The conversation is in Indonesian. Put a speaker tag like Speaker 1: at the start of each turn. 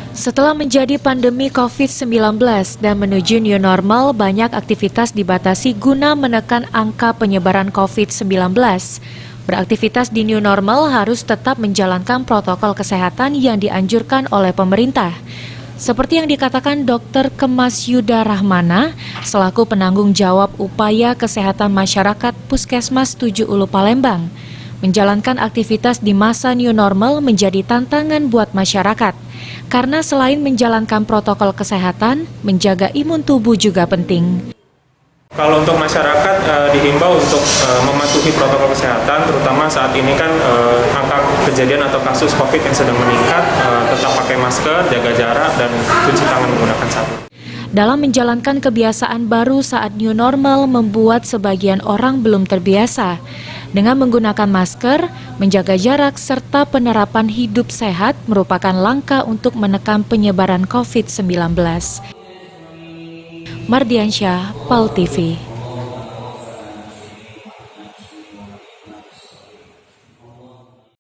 Speaker 1: Setelah menjadi pandemi COVID-19 dan menuju new normal, banyak aktivitas dibatasi guna menekan angka penyebaran COVID-19. Beraktivitas di new normal harus tetap menjalankan protokol kesehatan yang dianjurkan oleh pemerintah. Seperti yang dikatakan Dr. Kemas Yuda Rahmana, selaku penanggung jawab upaya kesehatan masyarakat Puskesmas 7 Ulu Palembang. Menjalankan aktivitas di masa new normal menjadi tantangan buat masyarakat. Karena selain menjalankan protokol kesehatan, menjaga imun tubuh juga penting.
Speaker 2: Kalau untuk masyarakat dihimbau untuk mematuhi protokol kesehatan, terutama saat ini kan angka kejadian atau kasus COVID yang sedang meningkat, tetap pakai masker, jaga jarak, dan cuci tangan menggunakan sabun.
Speaker 1: Dalam menjalankan kebiasaan baru saat new normal membuat sebagian orang belum terbiasa. Dengan menggunakan masker, menjaga jarak, serta penerapan hidup sehat merupakan langkah untuk menekan penyebaran COVID-19. Mardiansyah, PAL TV.